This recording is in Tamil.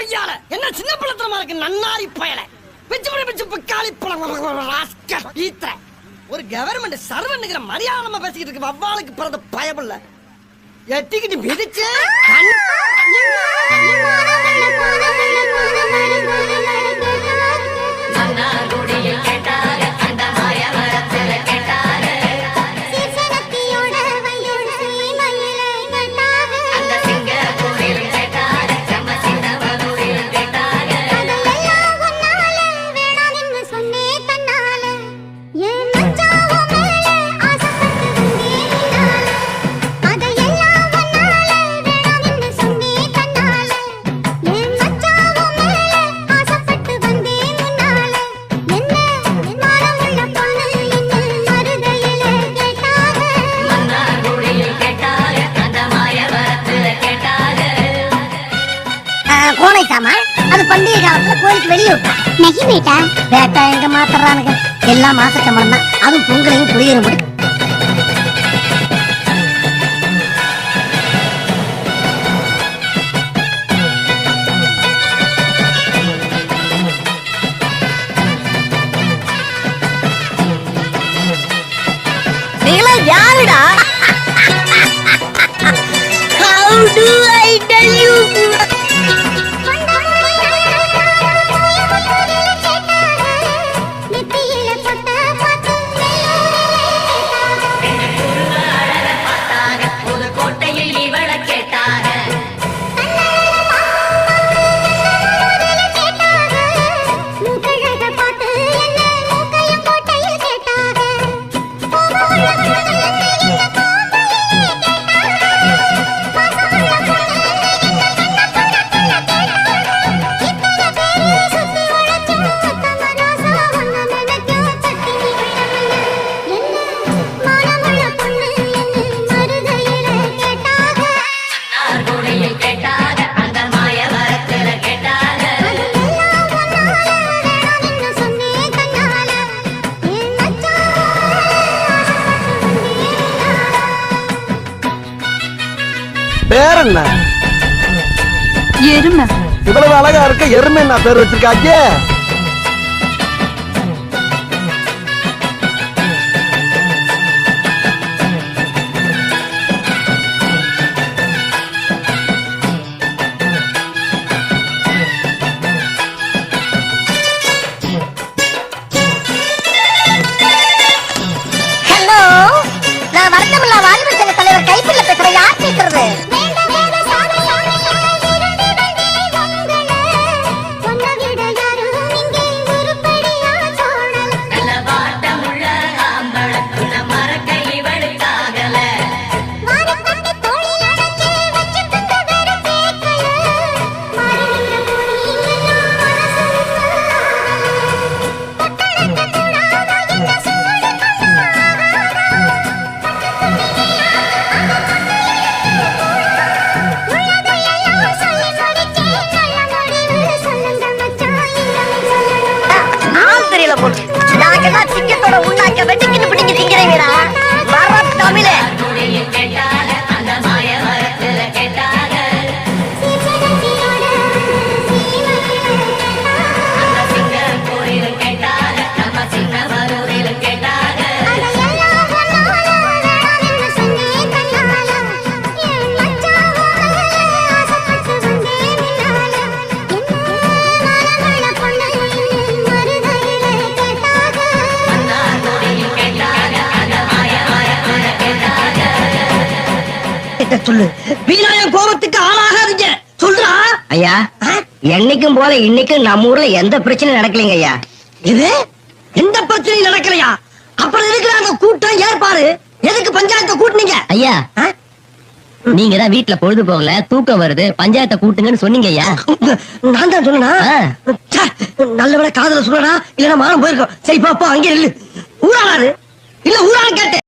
கொய்யால என்ன சின்ன பிள்ளத்தனமா இருக்கு நன்னாரி பயல பிச்சு பிக்காளி பழம் ஈத்திர ஒரு கவர்மெண்ட் சர்வன்னுங்கிற மரியாதை பேசிக்கிட்டு இருக்கு வவ்வாலுக்கு பிறந்த பயமில்ல எட்டிக்கிட்டு மிதிச்சு அது பண்டிகை காலத்துல கோயிலுக்கு வெளியே விட்டான் நெகி பேட்டா பேட்டா எங்க மாத்துறானுங்க எல்லாம் மாச சம்பளம் தான் அதுவும் பொங்கலையும் புளியரும் முடி நீங்களா யாருடா? How do I tell you? பேர் என்ன? எருமை. இவ்வளவு அழகா இருக்க எருமை என்ன பேர் வச்சிருக்காங்க? ஹலோ, நான் வருத்தமில்லா வாலிபர் சங்க தலைவர் கைப்பிள்ள பேசுறேன். யார் பேசுறது? நாங்கெல்லாம் சிங்கத்தோட உண்ணாக்க வெட்டிக்கிட்டு பிடிங்க திங்கிறீங்களா? வர தமிழே சொல்லு. வீணாய கோபத்துக்கு ஆளாகாதீங்க சொல்றா. ஐயா, என்னைக்கும் போல இன்னைக்கும் நம்ம ஊர்ல எந்த பிரச்சனையும் நடக்கலைங்க ஐயா. இது எந்த பிரச்சனையும் நடக்கலையா? அப்புறம் இருக்கிறாங்க கூட்டம் ஏற்பாடு எதுக்கு பஞ்சாயத்தை கூட்டுனீங்க? ஐயா, நீங்க தான் வீட்டுல பொழுது போகல, தூக்கம் வருது, பஞ்சாயத்தை கூட்டுங்கன்னு சொன்னீங்க ஐயா. நான் தான் சொன்னா நல்ல காதல சொல்லடா, இல்லன்னா மானம் போயிருக்கோம். சரி பாப்பா அங்கே இல்ல ஊராளாரு இல்ல ஊராளு கேட்டேன்.